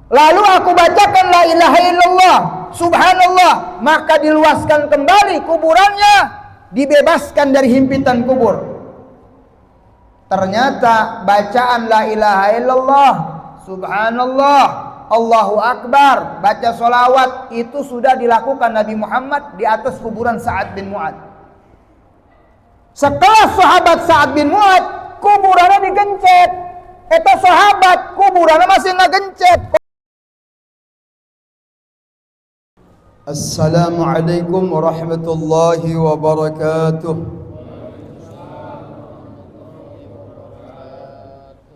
lalu aku bacakan la ilaha illallah, subhanallah, maka diluaskan kembali kuburannya, dibebaskan dari himpitan kubur. Ternyata bacaan la ilaha illallah, subhanallah, Allahu akbar, baca solawat itu sudah dilakukan Nabi Muhammad di atas kuburan Sa'ad bin Mu'ad. Setelah sahabat Sa'ad bin Mu'ad kuburannya digencet, eta sahabat kuburannya masih ngagencet. Assalamualaikum warahmatullahi wabarakatuh.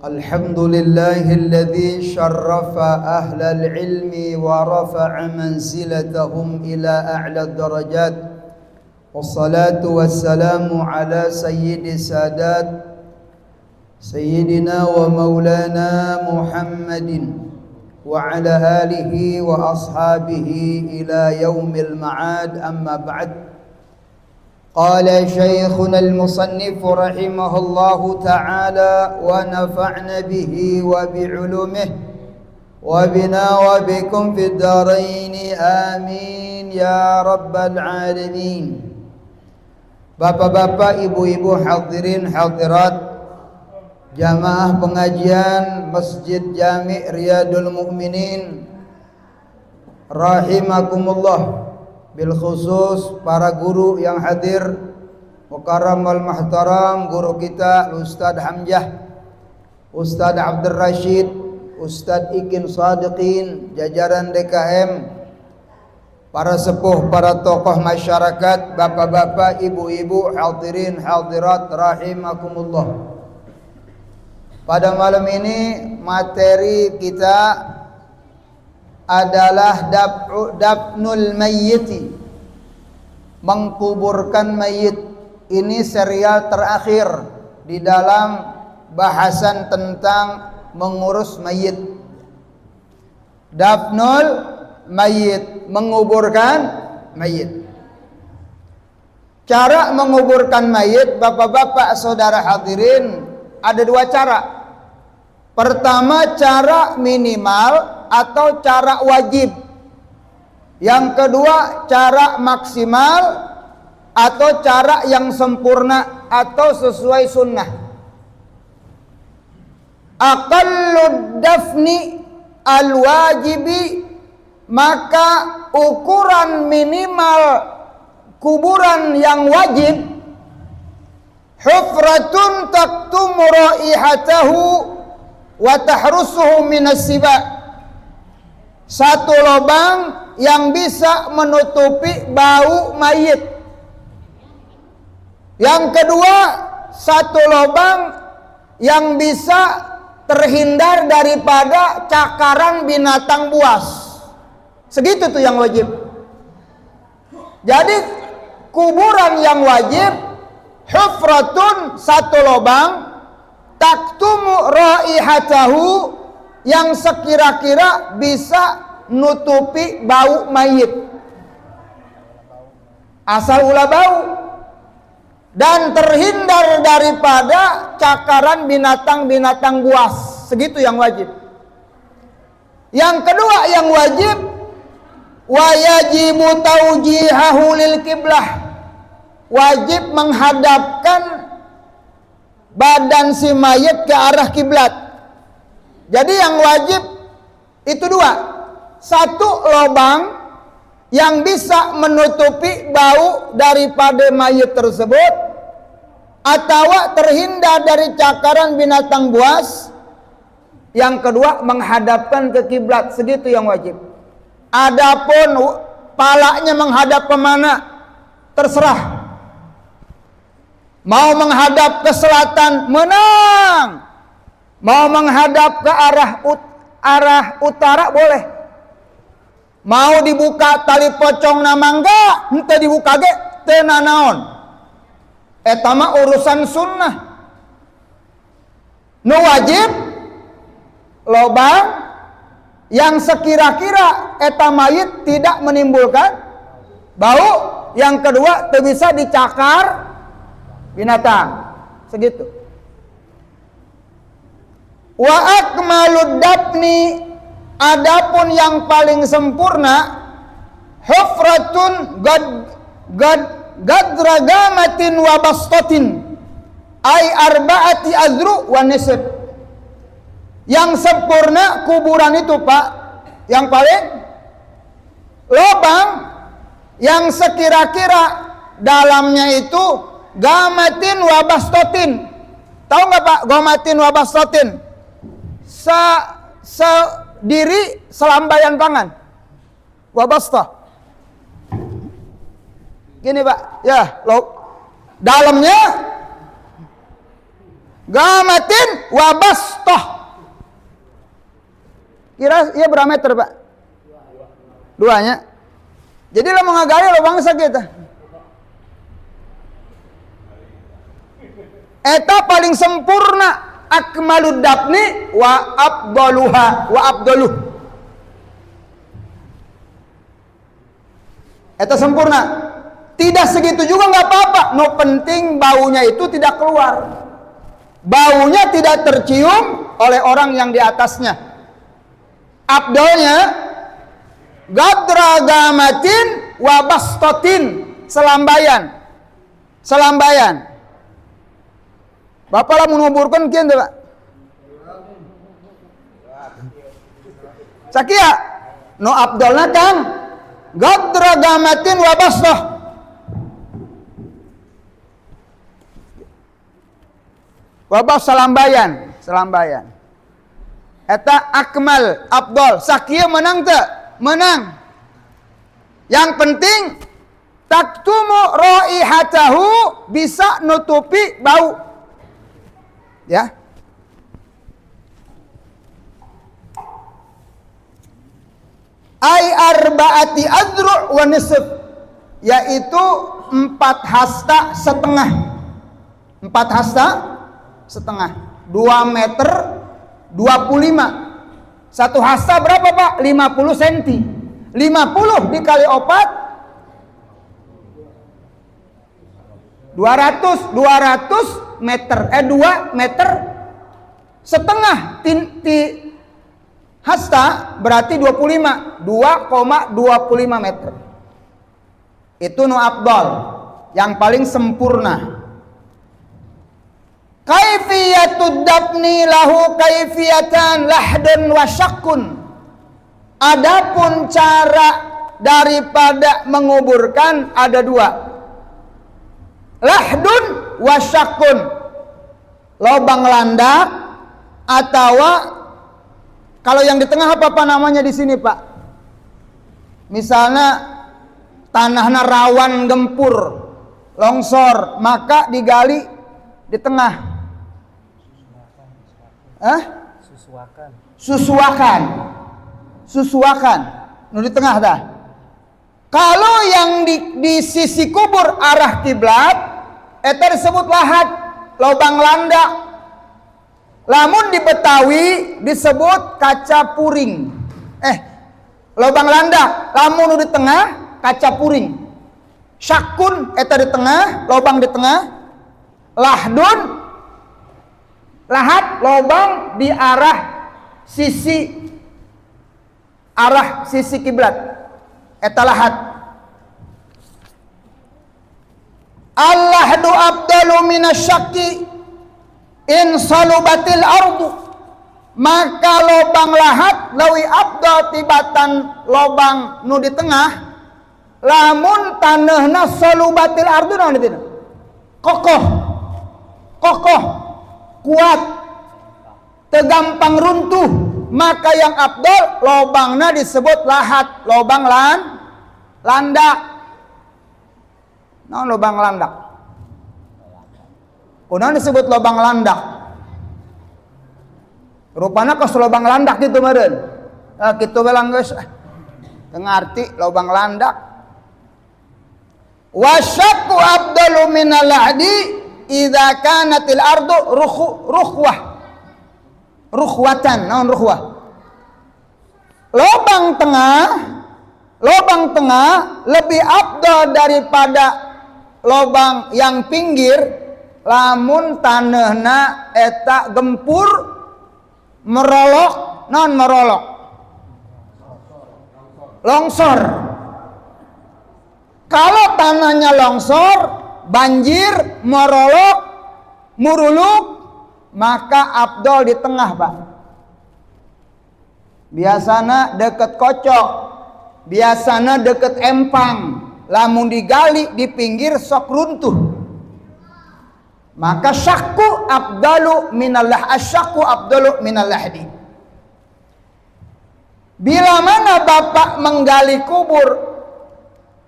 Alhamdulillahilladzi syarrafa ahlal ilmi wa rafa'a manzilatahum ila a'la darajat. Wassalatu wassalamu ala sayyidi sadat Sayyidina wa maulana Muhammadin wa ala alihi wa ashabihi ila yaumil ma'ad, amma ba'd. Qala shaykhuna al-musannif rahimahullahu ta'ala wa nafa'na bihi wa bi'ulumihi wa bina wa bikum fid darain, amin ya rabbal alamin. Bapak-bapak, ibu-ibu, hadirin hadirat jamaah pengajian Masjid Jami' Riyadul Mukminin rahimakumullah, bil khusus para guru yang hadir, mukarram wal muhtaram, guru kita Ustaz Hamzah, Ustaz Abdul Rashid, Ustaz Ikin Sadiqin, jajaran DKM, para sepuh, para tokoh masyarakat, bapak-bapak, ibu-ibu, hadirin hadirat rahimakumullah. Pada malam ini materi kita adalah dafnul mayyiti, mengkuburkan mayit. Ini serial terakhir di dalam bahasan tentang mengurus mayit. Dafnul mayyit, menguburkan mayit. Cara menguburkan mayit, bapak-bapak, saudara hadirin, ada dua cara. Pertama, cara minimal atau cara wajib. Yang kedua, cara maksimal atau cara yang sempurna atau sesuai sunnah. Aqallud dafni al-wajibi, maka ukuran minimal kuburan yang wajib, hufratun taktumu raihatahu wa tahrusuhu minas siba, satu lubang yang bisa menutupi bau mayit. Yang kedua, satu lubang yang bisa terhindar daripada cakaran binatang buas. Segitu tuh yang wajib. Jadi kuburan yang wajib, hufratun, satu lubang, taktumu raihatahu, yang sekira-kira bisa nutupi bau mayit, asal ulah bau, dan terhindar daripada cakaran binatang-binatang buas. Segitu yang wajib. Yang kedua yang wajib, wa yajibu taujihahu lil kiblah, wajib menghadapkan badan si mayit ke arah kiblat. Jadi yang wajib itu dua, satu lubang yang bisa menutupi bau daripada mayit tersebut atau terhindar dari cakaran binatang buas. Yang kedua, menghadapkan ke kiblat. Segitu yang wajib. Adapun palanya menghadap kemana, terserah. Mau menghadap ke selatan, menang. Mau menghadap ke arah utara, boleh. Mau dibuka tali pocong nama enggak, henteu dibuka ge teu nanaon. Eta mah urusan sunnah. Nu wajib lobang yang sekira-kira eta mayit tidak menimbulkan bau. Yang kedua, teu bisa dicakar binatang. Segitu. Wa akmalud dafni adapun yang paling sempurna hufratun gadragamatin wa bastatin ay arba'ati azru wa nisf. Yang sempurna kuburan itu Pak, yang paling lubang yang sekira-kira dalamnya itu gamatin wa bastatin. Tahu nggak Pak gamatin wa bastatin? Sediri selambaian tangan. Wa bastah. Gini Pak, ya, dalamnya gamatin wa bastah. Kira iya berapa meter Pak? Duanya. Jadi lo mau ngagali lo bangsa kita. Eta paling sempurna akmalud dafni wa afdaluha wa afdaluh. Eta sempurna. Tidak segitu juga nggak apa-apa. No penting baunya itu tidak keluar. Baunya tidak tercium oleh orang yang di atasnya. Abdolnya gadragamatin wa bastatin, selambaian. Bapak lah menuburkan kian Pak. Sakia no abdolna Kang gadragamatin wa bastah. Wabah selambaian. Eta akmal, abdol. Sakia menang tak? Menang. Yang penting taktumu raihatahu, bisa nutupi bau. Ya. Ai arba'ati azru' wa nisf, yaitu 4 hasta setengah. 4 hasta setengah, 2 meter 25. 1 hasta berapa Pak? 50 cm. 50 dikali 4 200 meter. 2 meter setengah. Hasta berarti 2,25 meter. Itu nu afdal, yang paling sempurna. Kaifiyatud dafni lahu kaifiyatan lahdun wa syakkun. Adapun cara daripada menguburkan ada 2. Lahdun wa syakkun, lobang landak, atau kalau yang di tengah apa namanya di sini Pak? Misalnya tanahnya rawan gempur, longsor, maka digali di tengah. Susuakan. Nu di tengah dah. Kalau yang di sisi kubur arah kiblat, eta disebut lahat, lobang landak. Lamun di Betawi disebut kaca puring. Lobang landak, lamun nu di tengah kaca puring. Syakun eta di tengah, lobang di tengah. Lahdun, lahat, lobang di arah sisi kiblat. Eta lahat. Al-lahdu afdalu minasyakki in salubatil ardu. Maka lobang lahat lawi afdal tibatan lobang nu di tengah, lamun tanahna salubatil ardu naon itu? Kokoh, kuat, tegampang runtuh, maka yang afdal lobangna disebut lahat, lobang landak. Naon lobang landak? Kunaon disebut lobang landak? Rupana kos lobang landak gitu meureun. Kitu we geus ngarti lobang landak. Wasyaqu afdalu minal lahdi idza kanatil ardu rukhwatan. Naon rukhwah? Lobang tengah lebih afdal daripada lobang yang pinggir lamun tanahna eta gempur merolok. Non merolok longsor. Kalau tanahnya longsor, banjir, morolok, muruluk, maka afdol di tengah, Pak. Biasana deket kocok, biasana deket empang, lamun digali di pinggir sok runtuh. Maka syakku afdalu minallah, asyakku afdalu minallahdi. Bila mana bapak menggali kubur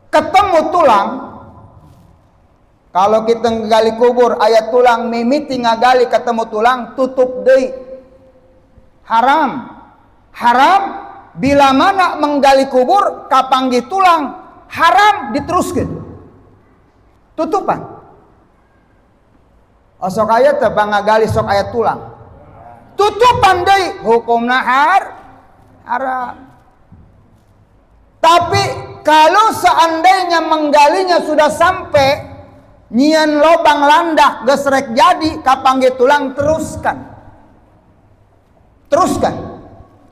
ketemu tulang, kalau kita menggali kubur ayat tulang mimiti ngagali ketemu tulang, tutup deui. Haram. Haram bila mana menggali kubur kapanggih tulang, haram diteruskan. Tutupan. Sok ayat teh ngagali sok ayat tulang. Tutupan deui, hukumna haram. Tapi kalau seandainya menggalinya sudah sampai nyian lobang landak geus rek jadi kapanggih tulang, teruskan. Teruskan.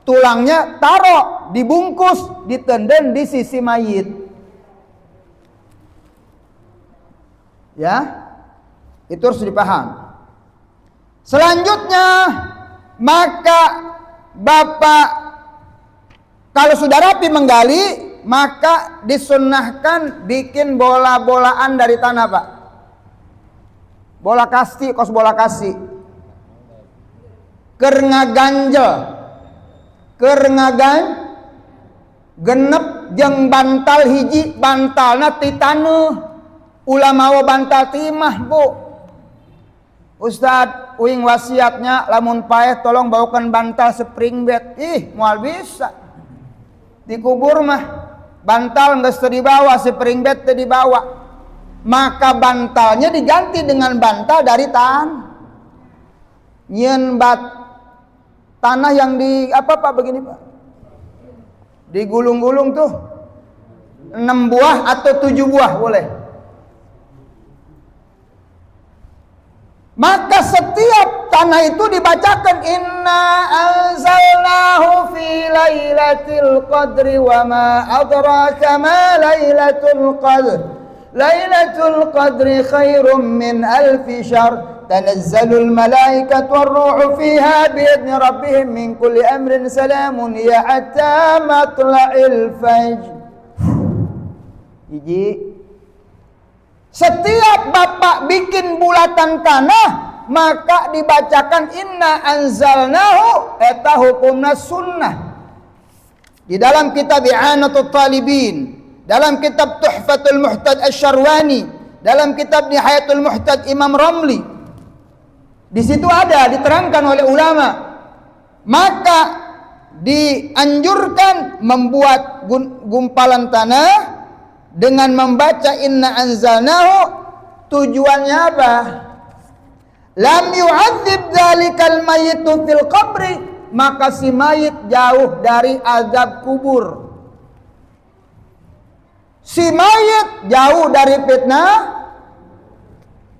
Tulangnya taruh, dibungkus, ditenden di sisi mayit. Ya, itu harus dipaham. Selanjutnya, maka bapak kalau sudah rapi menggali, maka disunnahkan bikin bola-bolaan dari tanah, Pak. Bola kasti, kos bola kasti. Keur ngaganjel. Kerengagan genep jeung bantal hiji, bantalna ti taneuh, ulama wa bantal timah, Bu. Ustad uing wasiatnya lamun paeh tolong bawakan bantal spring bed. Ih, moal bisa. Di kubur mah bantal geus teu dibawa, spring bed teu dibawa. Maka bantalnya diganti dengan bantal dari nyeun tanah yang di apa Pak begini Pak? Digulung-gulung tuh 6 buah atau 7 buah boleh. Maka setiap tanah itu dibacakan inna anzalnahu fi lailatul qadri wa ma adraka ma lailatul qadr. Lailatul qadri khairum min alfi syahr. Tanazzalul malaikatu war-ruhu fiha bi'idzni rabbihim min kulli amrin salamun ya hatta matla'il fajr. Hiji. Setiap bapak bikin bulatan tanah, maka dibacakan inna anzalnahu, eta hukumna sunnah. Di dalam kitab I'anatul Talibin, dalam kitab Tuhfatul Muhtad Asy-Syarwani, dalam kitab Nihayatul Muhtad Imam Ramli, di situ ada diterangkan oleh ulama. Maka dianjurkan membuat gumpalan tanah dengan membaca inna anzalnahu. Tujuannya apa? Lam yu'adzib dzalikal mayyitu fil qabri, maka si mayit jauh dari azab kubur. Si mayit jauh dari fitnah.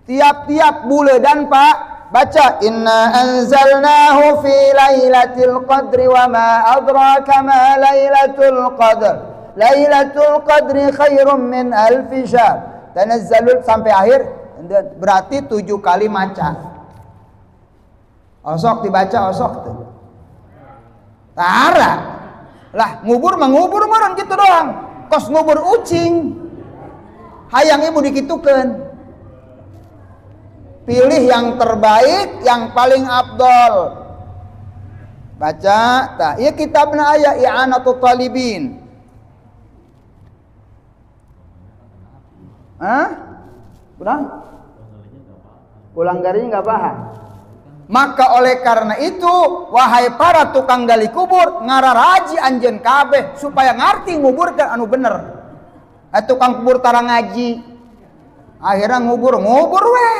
Tiap-tiap bulan Pak baca inna anzalnahu fi lailatul qadri wa ma adraka ma lailatul qadr. Lailatul qadri khairum min alfi syahr. Tanazzalul sampai akhir, berarti 7 kali maca. Osok dibaca osok tuh. Tara. Lah ngubur mengubur meureun kitu doang. Kos ngubur ucing. Hayang ibu dikitukeun. Pilih yang terbaik, yang paling afdol. Baca, tah ieu kitabna aya I'anatul Talibin. Ulang garinya enggak paham. Maka oleh karena itu, wahai para tukang gali kubur, ngararaji anjeun kabeh supaya ngarti nguburkeun anu bener. Tukang kubur tara ngaji. Akhirnya ngubur we.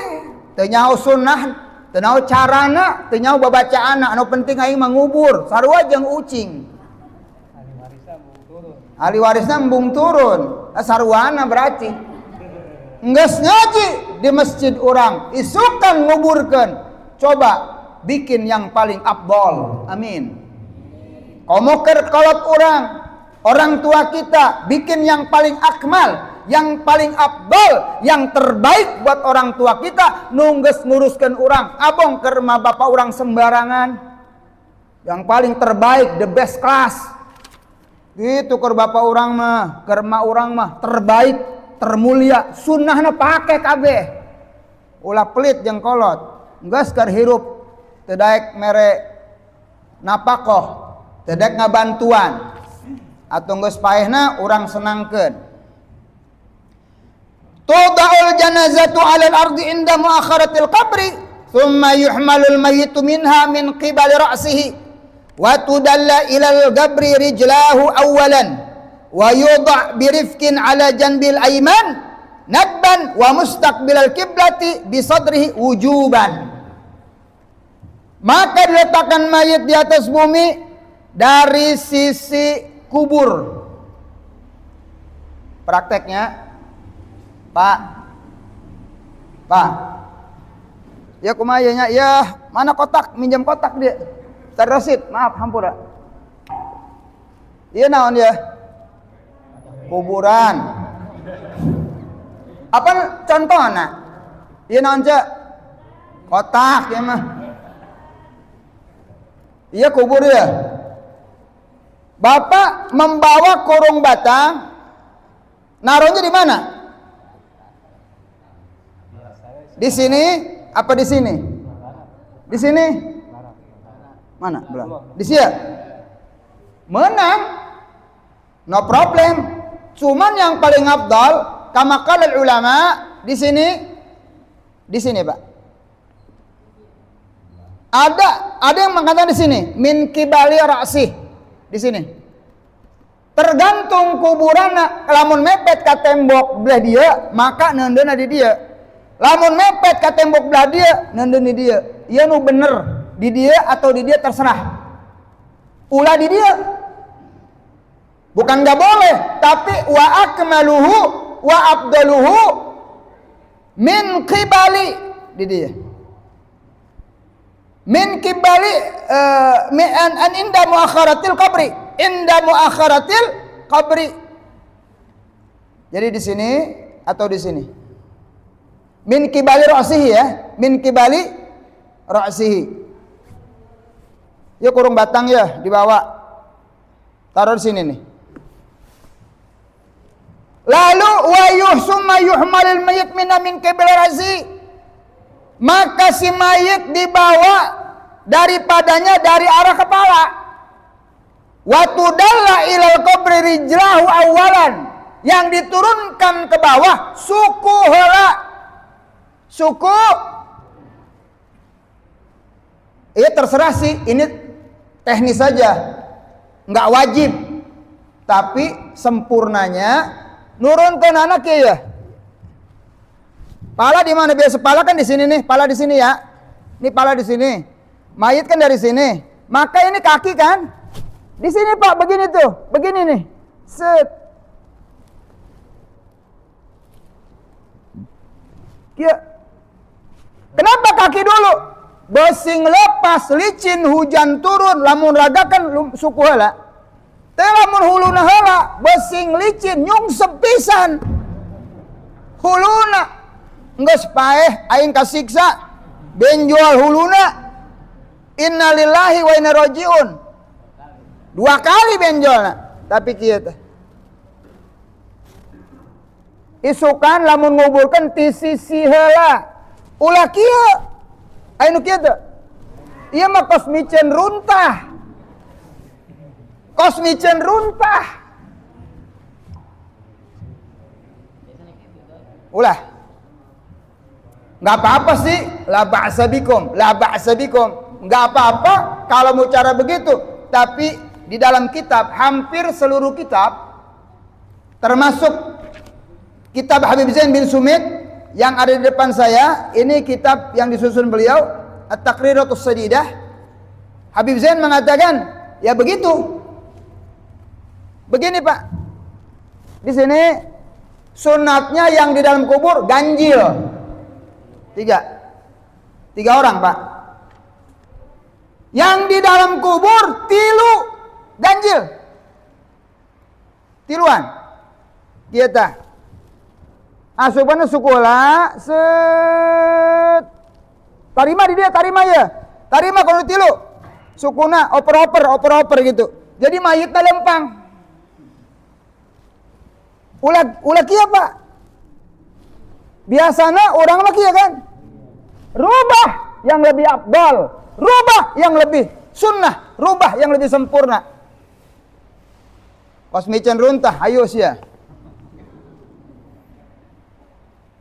Teu nyaho sunnah, teu nyaho carana, teu nyaho babacaanna, anu penting aing mah ngubur, sarua jeung ucing. Ahli warisna embung turun. Saruana berarti geus ngaji di masjid urang, isukan nguburkeun. Coba bikin yang paling afdol. Amin. Komo keur kolot urang, orang tua kita bikin yang paling akmal, yang paling afdal, yang terbaik buat orang tua kita, nungges nguruskan orang, abong ke rumah bapak orang sembarangan, yang paling terbaik, the best class, gitu ke bapak orang mah, ke rumah orang mah, terbaik, termulia, sunnahnya pakai kabeh, ulah pelit yang kolot, nggak sekar hirup, tedaek mere napakoh, tedaek ngabantuan, atau nggak paehna orang senangkeun. Tuda'ul janazatu 'alal ardi inda muakharatil qabri, thumma yuhmalul mayyitu minha min qibali ra'sihi, wa tudalla ilal gabri rijlahu awwalan, wa yudha' birifkin 'ala janbil ayman, nabban wa mustaqbilal kiblati bi sadrihi wujuban. Maka diletakkan mayit di atas bumi dari sisi kubur. Prakteknya, Pak, ya kumayanya, ya mana kotak, minjam kotak dia, terresit, maaf, hampura. Iya naon ya, kuburan. Apa contohnya? Iya naon cak, kotak ya mah. Iya kubur ya. Bapak membawa kurung batang, naruhnya di mana? Di sini apa di sini? Di sini? Mana? Belum. Di sini. Menang. No problem. Cuman yang paling afdal, kama qala ulama, di sini. Di sini, Pak. Ada yang mengatakan di sini, min kibali ra'si, di sini. Tergantung kuburan, lamun mepet ka tembok belah dia, maka neundeuna di dia. Lamun mepet ka tembok belah dia, neundeun di dia. Ieu nu bener di dia atau di dia terserah. Ulah di dia. Bukan enggak boleh, tapi wa akmaluhu wa afdaluhu min qibali di dia. Min kibali an inda muakharatil qabri, inda muakharatil qabri. Jadi di sini atau di sini? Min kibali ra'sihi ya, min kibali ra'sihi. Ya kurung batang ya dibawa. Taruh di sini nih. Lalu wa yuhsumma yuhmalul mayyit min kibali ra'sihi. Maka si mayit dibawa daripadanya dari arah kepala. Wa tudalla ilal qabri rijlahu awalan. Yang diturunkan ke bawah suku heula. Suku. Ini terserah sih, ini teknis saja. Enggak wajib. Tapi sempurnanya nurunkan anak ya. Pala di mana biasa? Pala kan di sini nih, pala di sini ya. Ini pala di sini. Mayit kan dari sini. Maka ini kaki kan? Di sini Pak, begini tuh, begini nih. Set. Ya. Kenapa kaki dulu? Besing lepas, licin, hujan turun, lamun ragakan suku heula. Teh lamun huluna heula, besing licin, nyungsep pisan. Huluna enggeus paeh aing kasiksa benjol huluna, innalillahi wa inna rajiun, 2 kali benjolna. Tapi kieu teh isukan lamun nguburkeun ti sisi heula ulah kieu anu kieu teh ieu mah kos micen runtah, kos micen runtah ulah. Nggak apa-apa sih, la ba'sa bikum, la ba'sa bikum. Nggak apa-apa kalau mau cara begitu. Tapi di dalam kitab, hampir seluruh kitab, termasuk kitab Habib Zain bin Sumit yang ada di depan saya, ini kitab yang disusun beliau, At-Taqriratus Sadidah. Habib Zain mengatakan, ya begitu. Begini Pak, di sini sunatnya yang di dalam kubur ganjil. 3 orang Pak. Yang di dalam kubur 3 ganjil. tiluan. Kieu tah. Asupana sekolah set. Tarima di dia, tarima ya. Tarima kalau tilu. Sukuna oper-oper gitu. Jadi mayitna lempang. Ulah kieu Pak. Biasana orang mah kieu kan. Rubah yang lebih afdal, rubah yang lebih sunnah, rubah yang lebih sempurna. Pas micen runtah, ayo sia.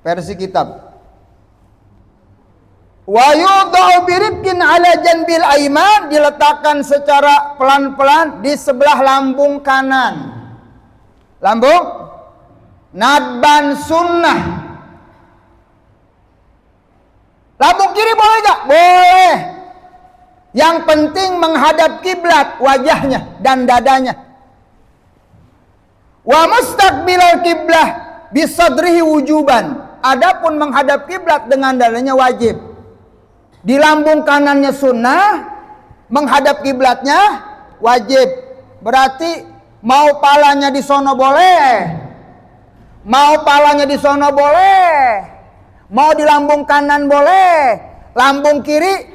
Versi kitab. Wa yudau birifkin ala janbil aiman, diletakkan secara pelan-pelan di sebelah lambung kanan. Lambung nadban sunnah. Lambung kiri boleh enggak? Boleh. Yang penting menghadap kiblat wajahnya dan dadanya. Wa mustaqbilal kiblah bisadrihi wujuban. Adapun menghadap kiblat dengan dadanya wajib. Di lambung kanannya sunnah, menghadap kiblatnya wajib. Berarti mau palanya di sono boleh. Mau palanya di sono boleh. Mau di lambung kanan boleh, lambung kiri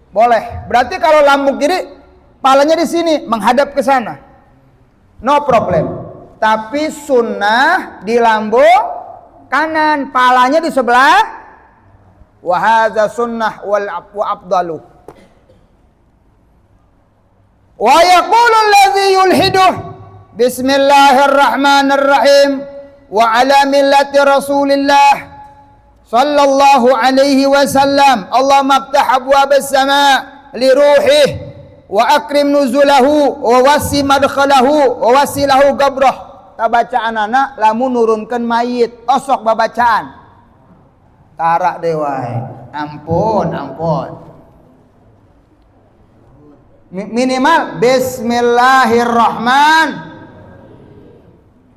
boleh. Berarti kalau lambung kiri, palanya di sini, menghadap ke sana, no problem. Tapi sunnah di lambung kanan, palanya di sebelah. Wahadza sunnah wa afdalu. Wa yaqulu alladhi yulhidu bismillahirrahmanirrahim wa ala millati rasulillah sallallahu alaihi wasallam. Allahumma aftah abwabas sama' li ruhih wa akrim nuzulahu wa wasi madkhalahu wa wasilahu gabrah. Ta bacaan anak lamun nurunkeun mayit, osok babacaan. Tarak deui wae. Ampun. Minimal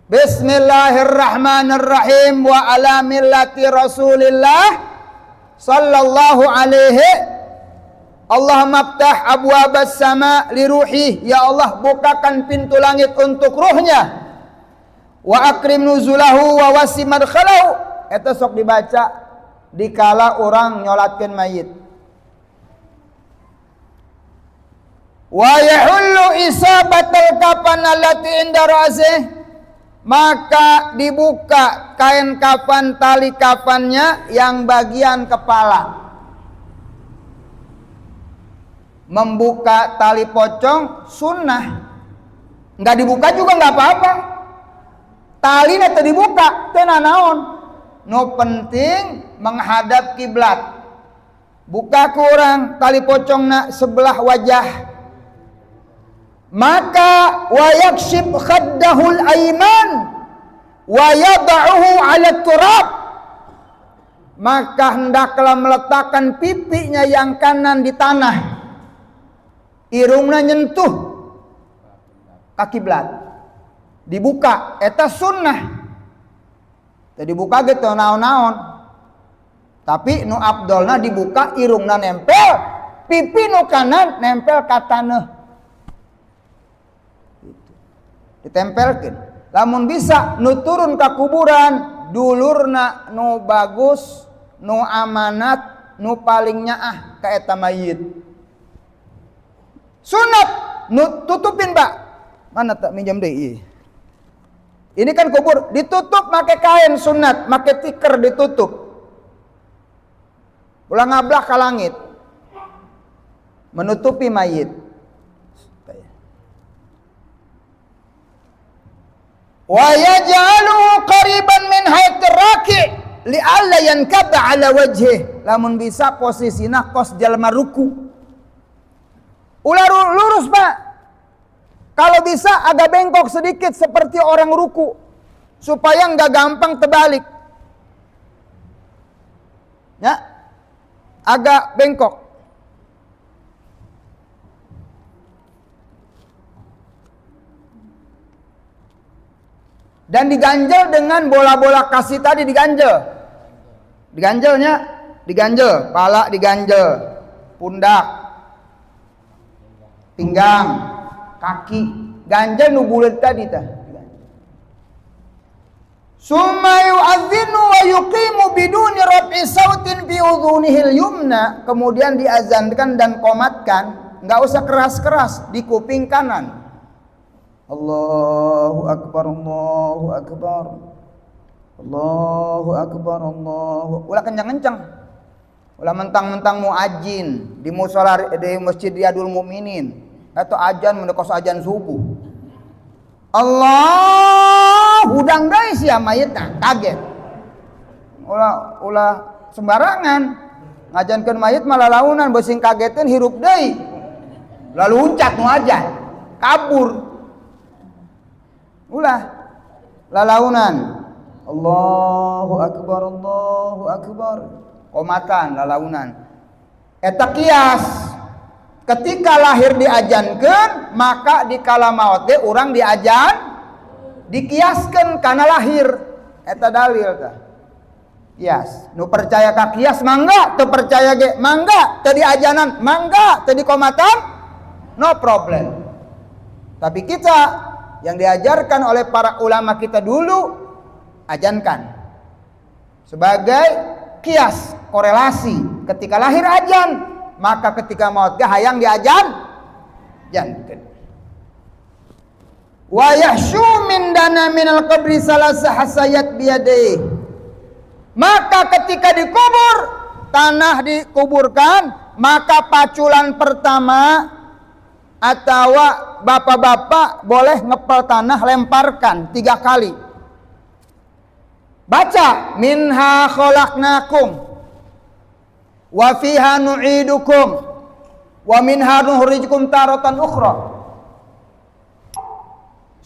Bismillahirrahmanirrahim wa ala millati Rasulillah sallallahu alaihi. Allahumma aftah abwabas sama li ruhi. Ya Allah, bukakan pintu langit untuk ruhnya. Wa akrim nuzulahu wa wasi madkhalahu. Eta sok dibaca dikala orang nyolatkeun mayit. Wa yahullu isabatul kafan allati inda ra'sih. Maka dibuka kain kafan, tali kafannya yang bagian kepala. Membuka tali pocong sunnah. Nggak dibuka juga nggak apa-apa. Tali itu dibuka, teu naon. No penting menghadap kiblat. Buka kurang tali pocongna sebelah wajah. Maka wa yakshif khaddahul aiman wa yad'uhu 'ala turab. Maka hendaklah meletakkan pipinya yang kanan di tanah. Irungna nyentuh ka kiblat. Dibuka eta sunnah. Teu dibuka gitu naon-naon. Tapi nu afdolna dibuka irungna nempel, pipi nu kanan nempel ka taneuh. Ditempelkeun. Lamun bisa nu turun ka kuburan, dulurna nu bagus, nu amanat, nu paling nyaah ka eta mayit. Sunat nu tutupin, Pak. Mana tak minjam deui. Ini kan kubur, ditutup pakai kain sunat, pakai tikar ditutup. Ulang ngablah ka langit. Menutupi mayit. Wa yaj'aluhu qariban min haytir raki' li'alla yankaba 'ala wajhi. Lamun bisa posisina kos jalma ruku. Ulah lurus, Pak. Kalau bisa agak bengkok sedikit seperti orang ruku supaya enggak gampang terbalik. Ya. Agak bengkok. Dan diganjel dengan bola-bola kasih tadi diganjel. Diganjelnya, diganjel, pala diganjel, pundak, pinggang, kaki, ganjel nu buleut tadi tah. Summa yu'adzinu wa yuqimu biduni raf'i sautin fi udhunihil yumna. Kemudian diazankan dan qomatkan, enggak usah keras-keras, di kuping kanan. Allahu akbar, Allahu akbar. Allahu akbar, Allahu. Ulah kencang-kencang. Ulah mentang-mentang muadzin di musala di Masjid Riyadul Mukminin atau ajan mendekos ajan subuh. Allah hudang deui sia mayitna, kaget. Ulah sembarangan ngajankeun mayit malah launan beuing kageteun hirup deui. Lalu uncat nu ajan, kabur. Ulah lalaunan. Allahu akbar, Allahu akbar. Komatan lalaunan. Eta kias. Ketika lahir diajankeun, maka di kala maot ge urang diajan dikiaskeun kana lahir. Eta dalil tah. Kias. Nu percaya ka kias mangga, teu percaya ge mangga, teu diajanan mangga, teu di komatan no problem. Tapi kita yang diajarkan oleh para ulama kita dulu, ajankan sebagai kias, korelasi. Ketika lahir ajan, maka ketika maut ge hayang jankeun. Wa yahsyu min dana minal qabri salasa hasayat biyadih. Maka ketika dikubur, tanah dikuburkan, maka paculan pertama atau bapak-bapak boleh ngepel tanah, lemparkan 3 kali. Baca minha khalaqnakum wa fiha nu'idukum wa minha nukhrijukum taratan ukhra.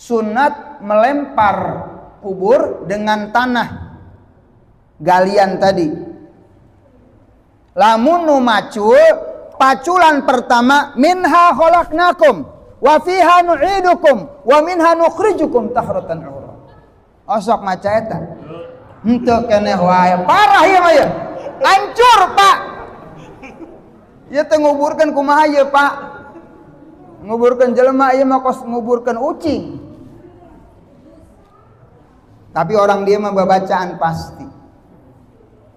Sunat melempar kubur dengan tanah galian tadi. Lamun nu macul, paculan pertama minha khalaqnakum wa fiha nu'idukum wa minha nukhrijukum taratan ukhra. Osok maca eta. Henteu keneh wae, parah ieu mah ieu. Hancur, Pak. Ieu teh nguburkeun kumaha ieu, Pak? Nguburkeun jelema ieu mah kos nguburkeun ucing. Tapi orang dia mah babacaan pasti.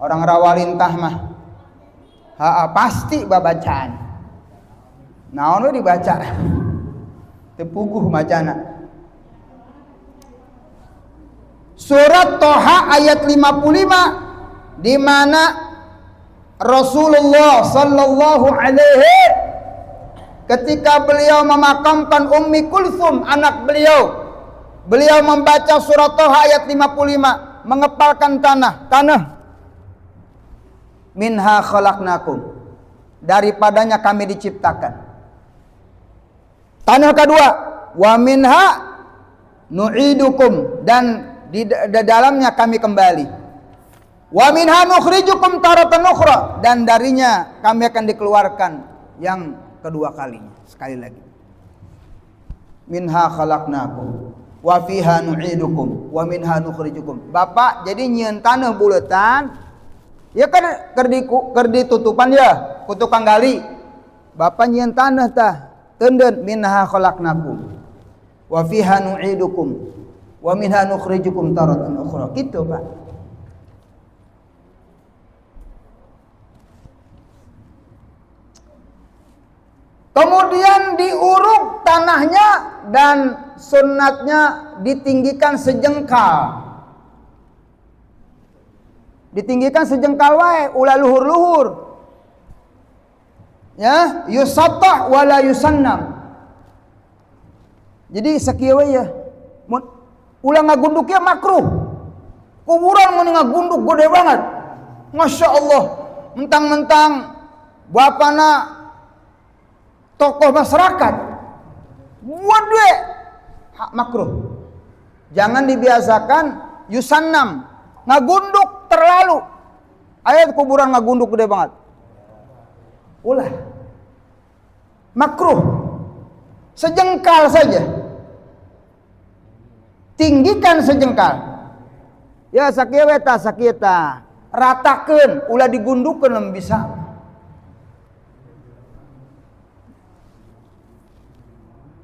Orang rawalintah mah pasti babacaan. Naon we dibaca? Teu puguh macana. Surat Toha ayat 55 di mana Rasulullah sallallahu alaihi ketika beliau memakamkan Ummi Kulsum anak beliau membaca surat Toha ayat 55 mengepalkan tanah minha khalaqnakum, daripadanya kami diciptakan. Tanah kedua wa minha nu'idukum, dan di dalamnya kami kembali. Wa minha nukhrijukum taratan ukhra, dan darinya kami akan dikeluarkan yang kedua kalinya. Sekali lagi. Minha khalaqnakum wa fiha nu'idukum wa minha nukhrijukum. Bapak jadi nyieun taneuh buleutan, ya kan keur ditutupan ya, ku tukang gali. Bapak nyieun taneuh tah, teundeun minha khalaqnakum wa fiha nu'idukum wa minha nukhrijukum taratan ukhra. Gitu, Pak. Kemudian diuruk tanahnya dan sunnatnya ditinggikan sejengkal. Ditinggikan sejengkal wae, ulah luhur-luhur. Ya, yusattah wala yusannam. Jadi sakieu we ya. Ulah ngagunduk ya makruh. Kuburan mun ngagunduk gede banget. Masya Allah. Mentang-mentang bapana tokoh masyarakat. Buat we makruh. Jangan dibiasakan yusannam, ngagunduk terlalu. Ayat kuburan ngagunduk gede banget. Ulah. Makruh. Sejengkal saja. Tinggikan sejengkal. Ya sakieu we tah sakieu tah. Ratakeun, ulah digundukkeun bisa.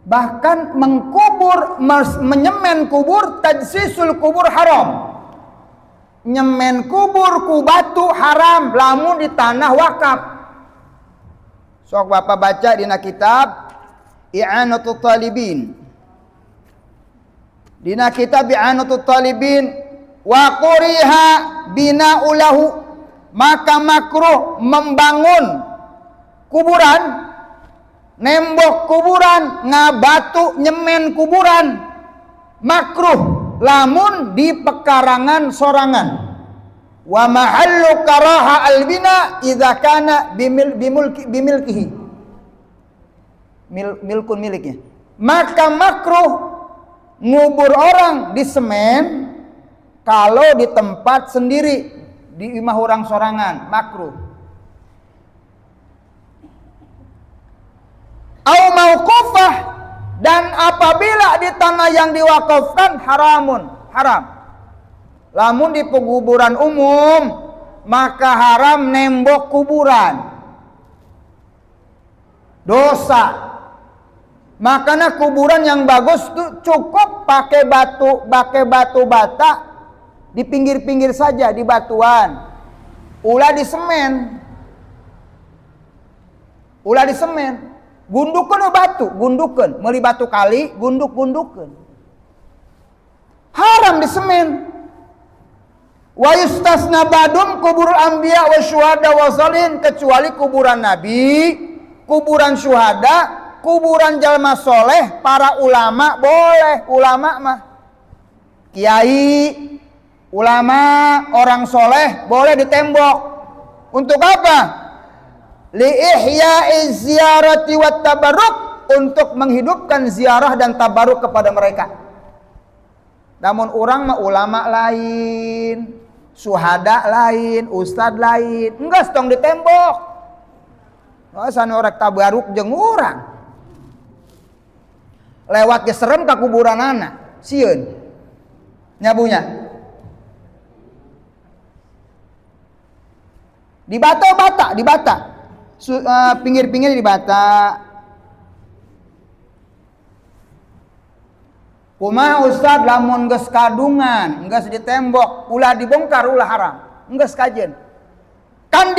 Bahkan mengkubur, menyemen kubur, tajsisul kubur haram. nyemen kubur ku batu haram lamun di tanah wakaf. Sok Bapak baca dina kitab I'anatul Talibin. Dina kitab I'anatul Talibin wa quriha bina'ulahu, maka makruh membangun kuburan, nembok kuburan, ngabatu nyemen kuburan, makruh lamun di pekarangan sorangan. Wa mahallu karaha albina idza kana bimilkihi, milkun miliknya. Maka makruh ngubur orang di semen kalau di tempat sendiri, di imah orang sorangan, makruh. Au mauqufah, dan apabila di tanah yang diwakafkan haram. Lamun di penguburan umum maka haram nembok kuburan, dosa. Makanya kuburan yang bagus tuh cukup pakai batu bata di pinggir-pinggir saja, di batuan. Ulah di semen. Gundukeun batu, gundukeun, meuli batu kali, gundukeun. Haram di semen. Wa yustasna badum kuburul anbiya wa syuhada wa salihin, kecuali kuburan nabi, kuburan syuhada, kuburan jalma soleh, para ulama boleh. Ulama mah kiai, ulama, orang soleh boleh ditembok. Untuk apa? Li ihya'i ziyarati wat tabarruk, untuk menghidupkan ziarah dan tabaruk kepada mereka. Namun orang mah ulama lain, syuhada lain, ustad lain, enggak setong ditembok. Sana orang tabaruk jeung urang. Lewat ge serem ka kuburan anak, sieun. Nyabunya. Di bata. Pinggir-pinggir di bata. Kumaha ustad lamun geus kadungan, geus ditembok, ulah dibongkar, ulah haram, geus kajen. Kan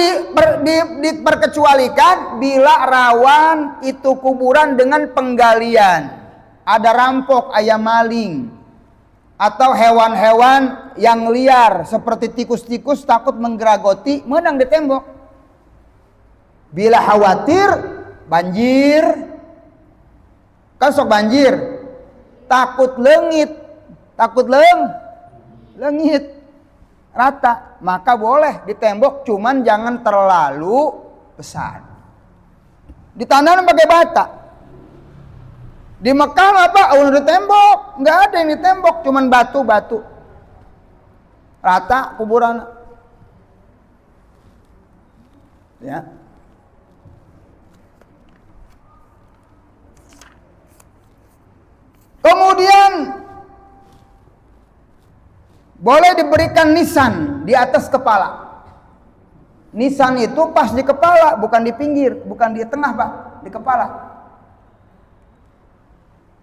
diperkecualikan bila rawan itu kuburan dengan penggalian. Ada rampok, ayam maling, atau hewan-hewan yang liar seperti tikus-tikus takut menggeragoti, menang ditembok. Bila khawatir banjir, kan sok banjir, takut lengit rata, maka boleh ditembok, cuman jangan terlalu besar. Ditanam pakai bata. Di Mekah apa? Udah ditembok, nggak ada yang ditembok, cuman batu, rata kuburan. Ya. Kemudian boleh diberikan nisan di atas kepala. Nisan itu pas di kepala, bukan di pinggir, bukan di tengah, Pak, di kepala.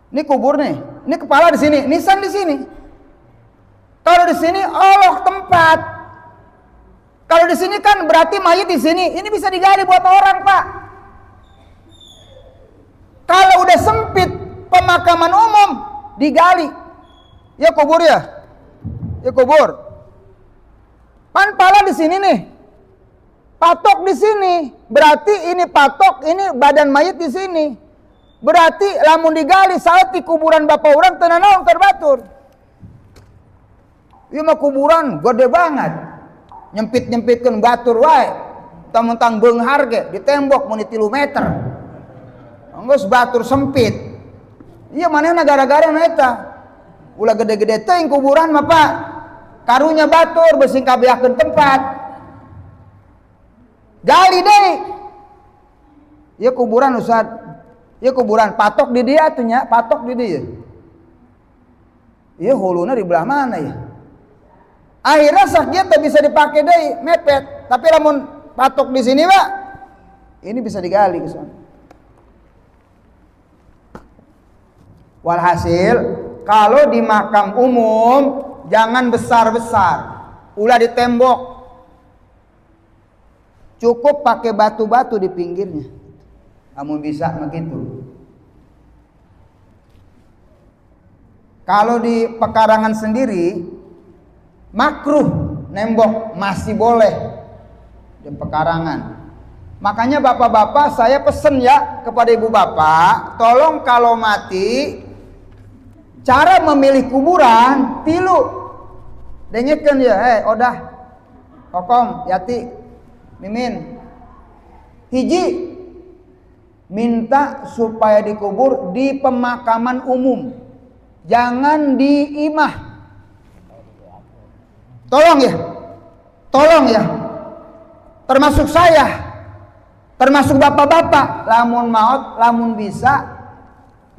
Ini kubur nih, ini kepala di sini, nisan di sini. Kalau di sini Allah tempat. Kalau di sini kan berarti mayit di sini. Ini bisa digali buat orang, Pak. Kalau udah sempit pemakaman umum digali, ya kubur pan pala di sini nih, patok di sini, berarti ini patok, ini badan mayit di sini, berarti lamun digali saat di kuburan bapak orang tenanawan terbatur. Ieu mah kuburan gede banget, nyempit-nyempitkeun batur wae, mentang-mentang beunghar ge ditembok mun 3 meter, geus batur sempit. Iya manehna gara-gara eta. Ulah gede-gede teuing kuburan mah, Pak. Karunya batur beusing kabeakeun tempat. Gali deui. Ieu kuburan Ustaz. Ieu kuburan patok di dia atuh nya, patok di dia. Ieu huluna di belah mana ya? Akhirnya sakit teh bisa dipakai deui, mepet. Tapi lamun patok di sini, Pak, ini bisa digali ke sana. Walhasil, kalau di makam umum jangan besar-besar. ulah di tembok. Cukup pakai batu-batu di pinggirnya. Kamu bisa begitu. Kalau di pekarangan sendiri makruh nembok, masih boleh di pekarangan. Makanya bapak-bapak saya pesen ya kepada ibu bapak, tolong kalau mati cara memilih kuburan tilu. Dengekeun ya, odah kokom yati mimin hiji minta supaya dikubur di pemakaman umum, jangan di imah. Tolong ya, termasuk saya, termasuk bapak-bapak, lamun maut, lamun bisa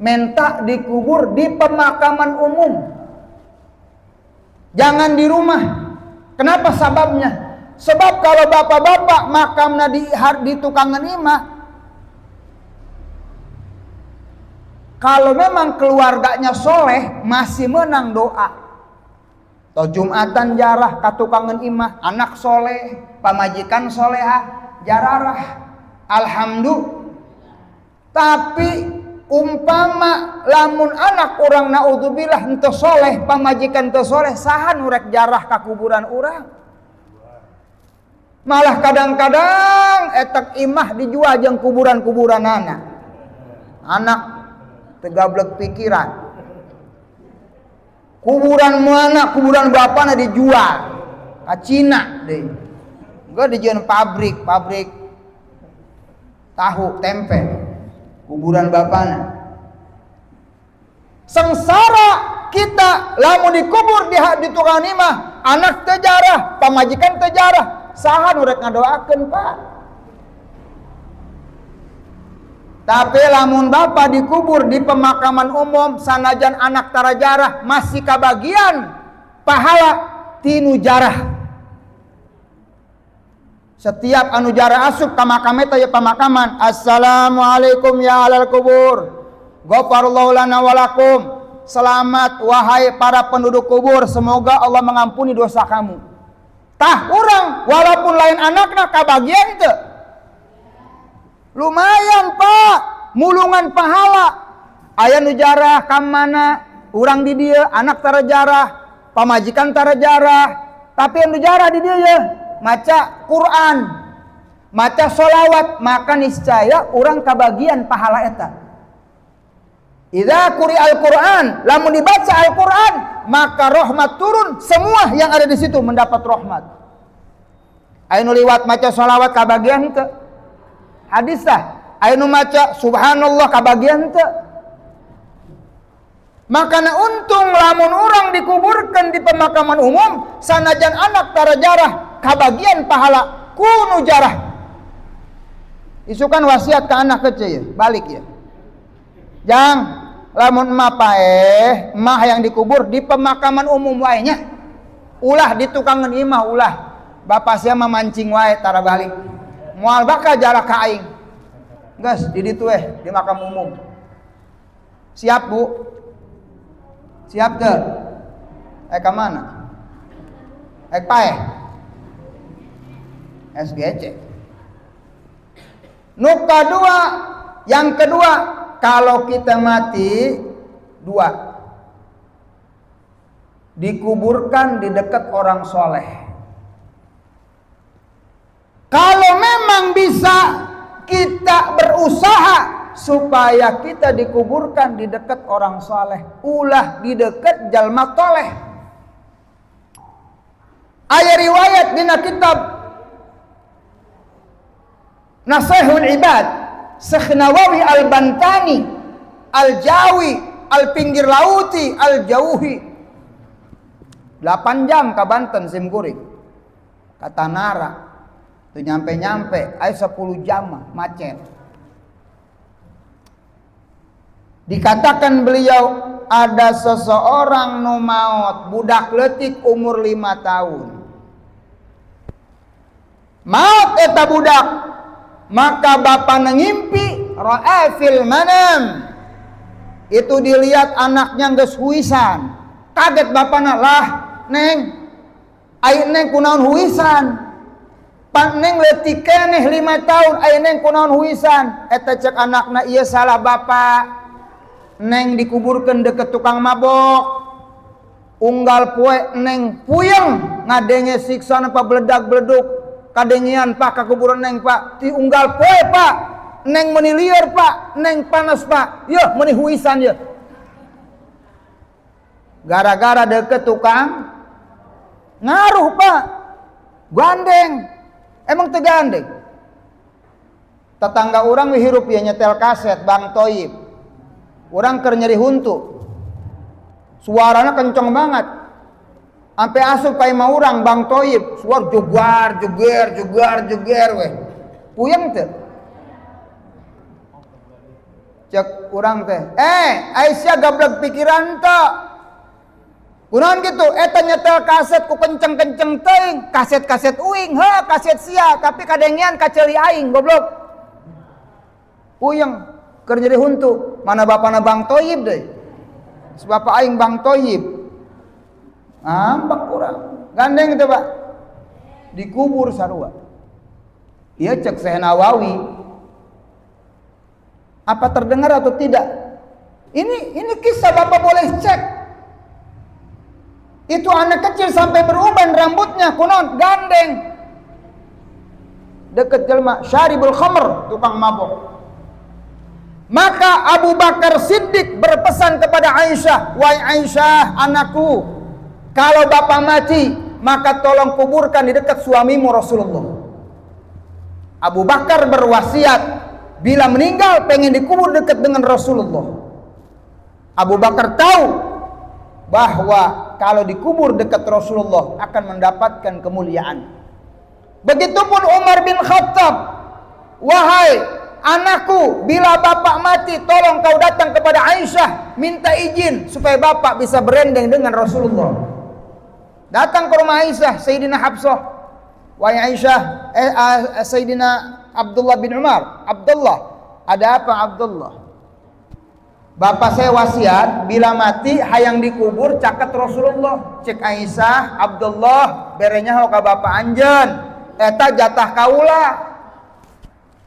minta dikubur di pemakaman umum, jangan di rumah. Kenapa sababnya? Sebab kalau bapak-bapak makamnya di tukangan imah, kalau memang keluarganya soleh, masih menang doa. Atau Jumatan jarah katukangan imah, anak soleh, pamajikan soleha, jararah. Alhamdulillah. Tapi umpama lamun anak orang naudzubillah henteu soleh, pamajikan henteu soleh, saha nu rek jarah ka kuburan urang? Malah kadang-kadang etak imah dijual jeung kuburan-kuburan anak tegablek pikiran. Kuburan mana, kuburan bapana dijual ka Cina deh. Gua dijieun pabrik tahu tempe. Kuburan bapana. Sengsara kita lamun dikubur di tukang imah, anak teu jarah, pamajikan teu jarah, saha nu rek ngadoakeun, Pak? Tapi lamun bapak dikubur di pemakaman umum, sanajan anak tara jarah, masih kabagian pahala tinu jarah. Setiap anu jarah asup ka makam eta ya pemakaman, assalamualaikum ya alal kubur, ghafarallahu lana walakum, selamat wahai para penduduk kubur, semoga Allah mengampuni dosa kamu. Tah urang walaupun lain anakna kabagian teu, lumayan Pak, mulungan pahala. Aya nu jarah ka mana, urang di dieu anak tara jarah, pamajikan tara jarah, tapi anu jarah di dieu ya maca Quran, maca sholawat, maka niscaya urang kabagian pahala eta. Idza quri'al Quran, lamun dibaca Al-Quran, maka rahmat turun, semua yang ada di situ mendapat rahmat. Anu liwat maca sholawat kabagian teu? Hadis tah anu maca subhanallah kabagian teu? Makana untung lamun urang dikuburkan di pemakaman umum, sanajan anak tara jarah, kabagian pahala kunu jarah. Isukan wasiat ke anak kecil, balik ya. Jang, lamun emah yang dikubur di pemakaman umum wae nya. Ulah di tukangan imah ulah. Bapak sia mamancing wae tara balik. Moal bakal jarah ka aing. Geus di ditu di makam umum. Siap, Bu? Siap teu? Ka mana? Pae. SGC. Yang kedua, kalau kita mati dikuburkan di dekat orang soleh. Kalau memang bisa kita berusaha supaya kita dikuburkan di dekat orang soleh, ulah di dekat jalma toleh. Aya riwayat dina kitab Nasihul Ibad, Syekh Nawawi Al-Bantani, Al-Jawi, Al-Pinggir Lauti, Al-Jauhi, 8 jam ka Banten simkuring, ka Tanara tu nyampe aya 10 jam macet. Dikatakan beliau, ada seseorang nu maot, budak leutik umur 5 tahun. Maot eta budak, maka bapana ngimpi, ra'a fil manam. Itu dilihat anaknya geus huisan. Kaget bapana, lah neng, Ai neng kunaon huisan. Pan neng leutik keneh 5 tahun ai neng kunaon huisan. Eta cek anakna ieu salah bapak. Neng dikuburkeun deket tukang mabok. Unggal poe neng puyeng ngadenge siksa pa bledag-bledug. Kadengian Pak ka kuburan neng Pak. Ti unggal poe Pak. Neng meuni lieur Pak, neng panas Pak. Yeuh meuni huisan yeuh. Gara-gara deket tukang ngaruh Pak. Gandeng. Emang teu gandeng. Tetangga orang hirup ya nyetel kaset Bang Toyib. Orang keur nyeri huntu. Suaranya kenceng banget. Sampai asup ka imah urang Bang Toyib, suara jegar weh. Puyeng teu? Cek urang teh, Aisyah gablek pikiran teu. Kunaon gitu? Eta nyetel kaset ku kenceng-kenceng teuing, kaset-kaset uing, kaset sia, tapi kadengian kaceli aing goblok. Puyeng, keur jadi huntu. Mana bapana Bang Toyib deui? Bapak aing Bang Toyib. Ngambek urang. Gandeng teh, Pak. Dikubur sarua. Ieu cek Syekh Nawawi. Apa terdengar atau tidak? Ini kisah Bapak boleh cek. Itu anak kecil sampai beruban rambutnya kunon gandeng. Deket jelma syaribul khamr, tukang mabok. Maka Abu Bakar Siddiq berpesan kepada Aisyah, "Wahai Aisyah, anakku, kalau bapak mati, maka tolong kuburkan di dekat suamimu Rasulullah." Abu Bakar berwasiat, bila meninggal pengen dikubur dekat dengan Rasulullah. Abu Bakar tahu bahwa kalau dikubur dekat Rasulullah akan mendapatkan kemuliaan. Begitupun Umar bin Khattab, "Wahai anakku, bila bapak mati tolong kau datang kepada Aisyah, minta izin supaya bapak bisa berendeng dengan Rasulullah." Datang ke rumah Aisyah, Sayyidina Hafsah, "Wahai Aisyah, Sayyidina Abdullah bin Umar, Abdullah, ada apa Abdullah? Bapak saya wasiat bila mati hayang dikubur caket Rasulullah." Cek Aisyah, "Abdullah, berenya ka bapak anjeun, eta jatah kaula.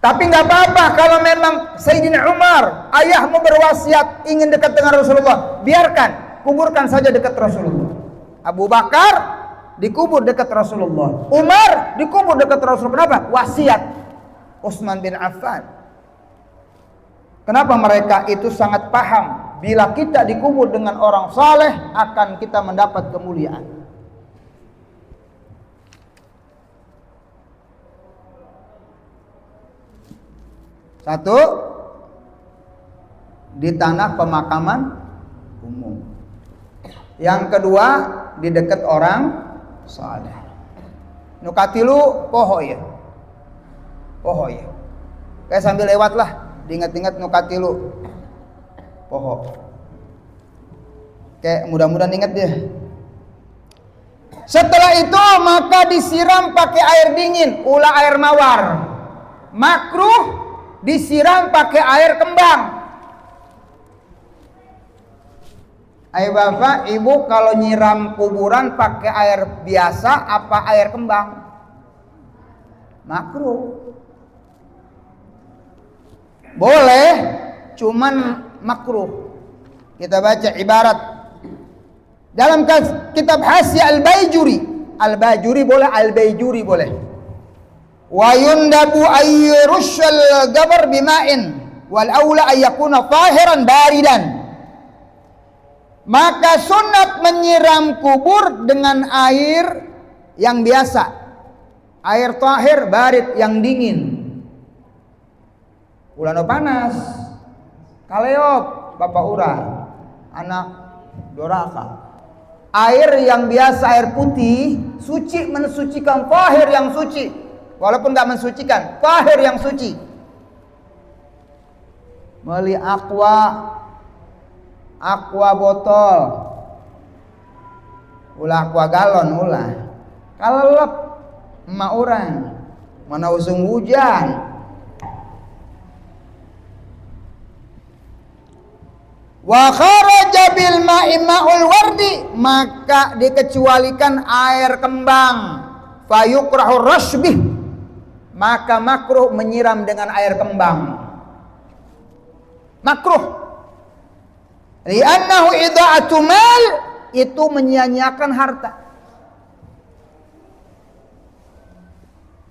Tapi nggak apa-apa kalau memang Sayyidina Umar, ayahmu berwasiat ingin dekat dengan Rasulullah, biarkan, kuburkan saja dekat Rasulullah." Abu Bakar dikubur dekat Rasulullah. Umar dikubur dekat Rasulullah. Kenapa? Wasiat. Utsman bin Affan. Kenapa mereka itu sangat paham bila kita dikubur dengan orang saleh akan kita mendapat kemuliaan. Satu, di tanah pemakaman umum. Yang kedua, di dekat orang saleh. Nu katilu poho ya. Poho ya. Kayak sambil lewat lah, diingat-ingat nu katilu. Poho. Kayak mudah-mudahan ingat dia. Setelah itu maka disiram pakai air dingin, ulah air mawar. Makruh disiram pakai air kembang. Ayo bapak, ibu kalau nyiram kuburan pakai air biasa apa air kembang? Makruh. Boleh, cuman makruh. Kita baca ibarat dalam kitab Hasya Al-Baijuri. Al-Baijuri boleh, Al-Baijuri boleh. Wa yundabu ayyurushal gabar bima'in wal aula ayyakuna tahiran baridan. Maka sunat menyiram kubur dengan air yang biasa, air tahir barid yang dingin. Ulano panas, kaleok bapak urang, anak doraka. Air yang biasa, air putih, suci mensucikan, tahir yang suci. Walaupun nggak mensucikan, tahir yang suci. Meli aqua botol, ulah aqua galon ulah. Kalelep emak orang, mana usung hujan. Wa kharaja bil ma'i ma'ul wardi, maka dikecualikan air kembang. Fayukrahu rasbih, maka makruh menyiram dengan air kembang. Makruh. Li'annahu idha'atu mal, itu menyia-nyiakan harta.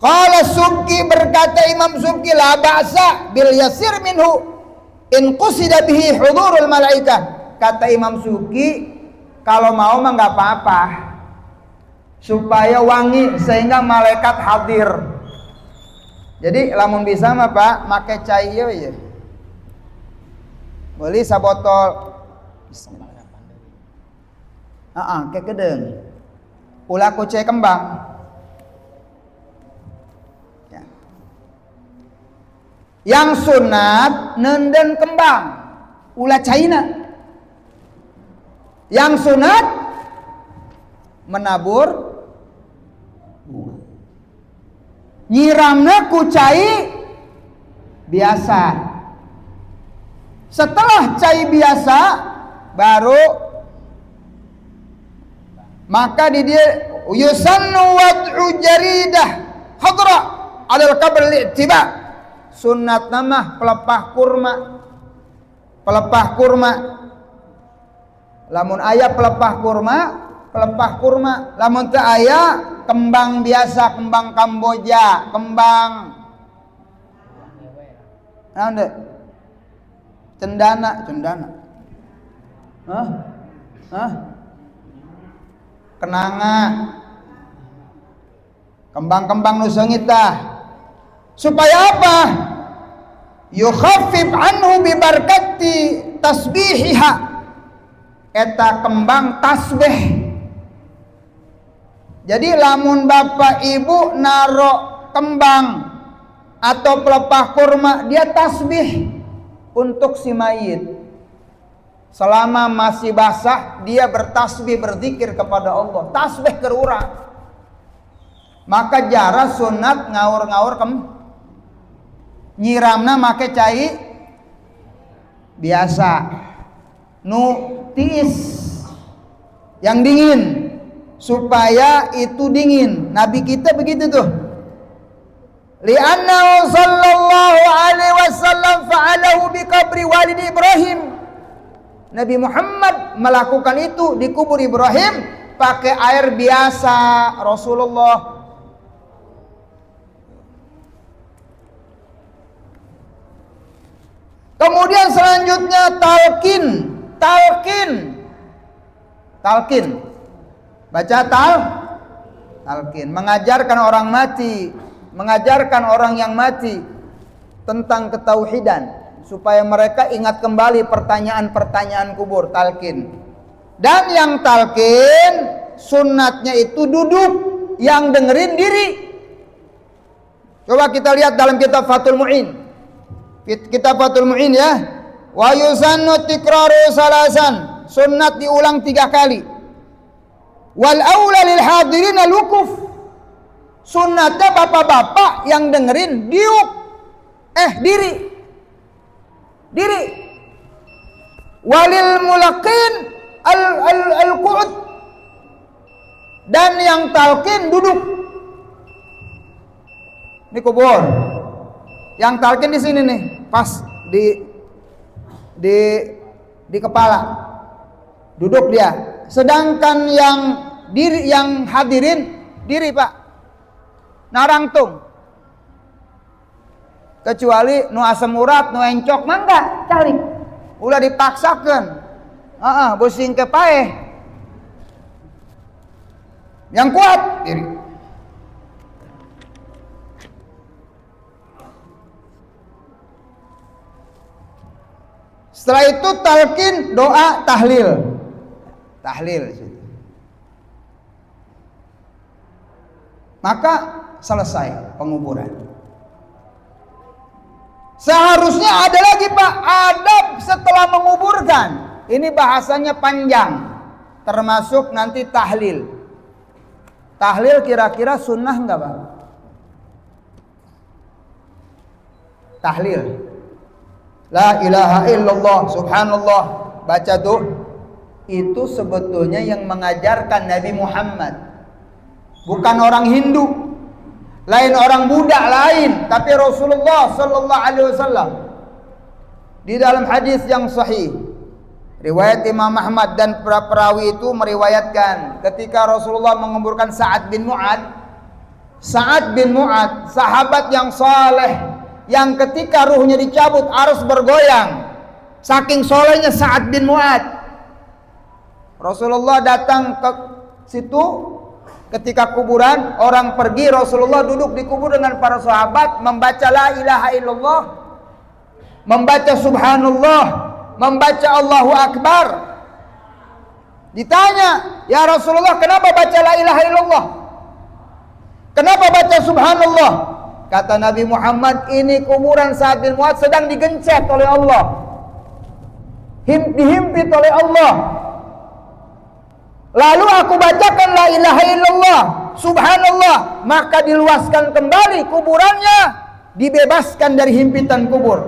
Qala Subki, berkata Imam Subki, la ba'sa bil yasir minhu in qusida bihi hudurul malaikah. Kata Imam Subki, kalau mau mah enggak apa-apa, supaya wangi sehingga malaikat hadir. Jadi lamun bisa mah Pak, make cai ieu ya. Beli sabotol. Bismillah. Ke kedeung. Ulah ku cai kembang. Ya. Yang sunat nenden kembang, ulah caina. Yang sunat menabur bunga. Nyiramna ku cai biasa. Setelah cai biasa baru maka di dia yusannu wad'u jaridah hadra 'ala al-qabr li'tiba. Sunnat nama pelepah kurma. Lamun aya pelepah kurma, lamun teu aya kembang biasa, kembang Kamboja, kembang naon deh? Cendana. Kenanga. Kembang-kembang nu seungit tah. Supaya apa? Yukhaffif anhu bi barakati tasbihiha. Eta kembang tasbih. Jadi lamun bapak ibu naro kembang atau pelepah kurma, dia tasbih untuk si mayit. Selama masih basah, dia bertasbih, berzikir kepada Allah. Tasbih ke urang. Maka jara sunat ngaur-ngaur nyiramna make cai biasa. Nu tiis yang dingin, supaya itu dingin. Nabi kita begitu tuh. Li'annahu sallallahu alaihi wasallam fa'alahu bi qabri walidi Ibrahim. Nabi Muhammad melakukan itu di kubur Ibrahim pakai air biasa. Rasulullah kemudian selanjutnya talqin. Baca talqin, mengajarkan orang mati, mengajarkan orang yang mati tentang ketauhidan supaya mereka ingat kembali pertanyaan-pertanyaan kubur. Talqin. Dan yang talqin sunnatnya itu duduk, yang dengerin diri. Coba kita lihat dalam kitab Fathul Mu'in. Kitab Fathul Mu'in ya. Wa yusannu tikraru salasan, sunnat diulang 3 kali. Wal aula lil hadirin al-wukuf, sunnatnya bapak-bapak yang dengerin diuk, diri. Walil mulaqin al-qu'ud, dan yang talqin duduk. Ini kubur. Yang talqin di sini nih, pas di kepala. Duduk dia. Sedangkan yang hadirin diri, Pak. Narangtung. Kecuali nu asam urat, nu encok mah enggak, calik. Ulah dipaksakeun. Busing ke paeh. Yang kuat diri. Setelah itu talqin, doa, tahlil. Maka selesai penguburan. Seharusnya ada lagi Pak, adab setelah menguburkan. Ini bahasanya panjang, termasuk nanti tahlil. Tahlil kira-kira sunnah enggak Pak? Tahlil. La ilaha illallah, subhanallah. baca doa itu sebetulnya yang mengajarkan Nabi Muhammad, bukan orang Hindu, lain orang Buddha lain, tapi Rasulullah sallallahu alaihi wasallam. Di dalam hadis yang sahih riwayat Imam Ahmad dan perawi itu meriwayatkan ketika Rasulullah menguburkan Sa'ad bin Mu'ad, sahabat yang saleh yang ketika ruhnya dicabut arus bergoyang, saking solehnya Sa'ad bin Mu'ad. Rasulullah datang ke situ ketika kuburan, orang pergi, Rasulullah duduk di kubur dengan para sahabat membaca la ilaha illallah, membaca subhanallah, membaca Allahu Akbar. Ditanya, ya Rasulullah, kenapa baca la ilaha illallah? Kenapa baca subhanallah? Kata Nabi Muhammad, ini kuburan Sa'ad bin Mu'ad sedang digencet oleh Allah, dihimpit oleh Allah. Lalu aku bacakan la ilaha illallah, subhanallah, maka diluaskan kembali kuburannya, dibebaskan dari himpitan kubur.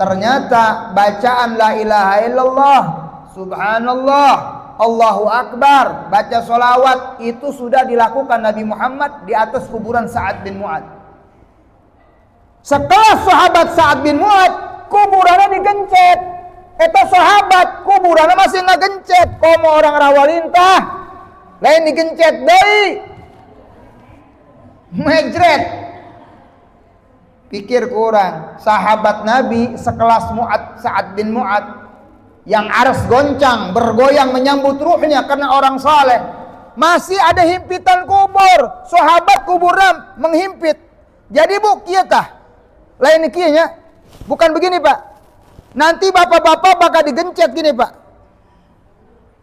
Ternyata bacaan la ilaha illallah, subhanallah, Allahu Akbar, baca solawat itu sudah dilakukan Nabi Muhammad di atas kuburan Sa'ad bin Mu'ad. Setelah sahabat Sa'ad bin Mu'ad, kuburannya digencet. Eta sahabat kuburannya masih nggak gencet, komo orang rawalintah, lain digencet deui, mejret. Pikir kurang, sahabat Nabi sekelas Sa'ad bin Mu'ad yang aras goncang, bergoyang menyambut ruhnya karena orang saleh, masih ada himpitan kubur, sahabat kuburan menghimpit. Jadi bu, kieu tah lain kieu nya, bukan begini Pak. Nanti bapak-bapak bakal digencet gini Pak.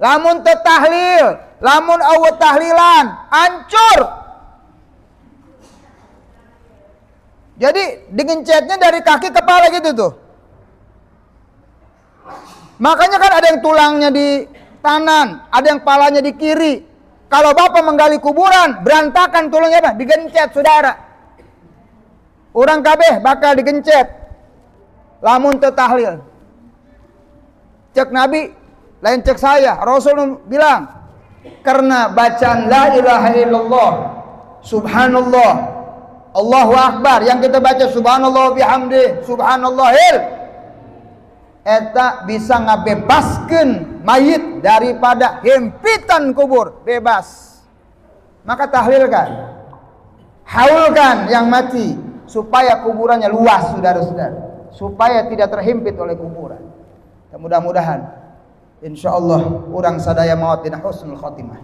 Lamun teu tahlil, lamun awet tahlilan, hancur. Jadi digencetnya dari kaki kepala gitu tuh. Makanya kan ada yang tulangnya di kanan, ada yang palanya di kiri. Kalau bapak menggali kuburan, berantakan tulangnya Pak, digencet saudara. Orang kabeh bakal digencet. Lamun teu tahlil. Cek Nabi, lain cek saya. Rasul bilang, karena bacaan la ilaha illallah, subhanallah, Allahu Akbar, yang kita baca subhanallah bihamdi, subhanallahil, eta bisa ngabebaskeun mayit daripada himpitan kubur, bebas. Maka tahlilkan, haulkan yang mati supaya kuburannya luas, saudara-saudara, supaya tidak terhimpit oleh kuburan. Mudah-mudahan insyaallah urang sadaya maot dina husnul khotimah.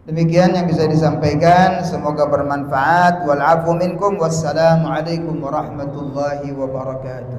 Demikian yang bisa disampaikan, semoga bermanfaat. Wal afu minkum, wassalamu alaikum warahmatullahi wabarakatuh.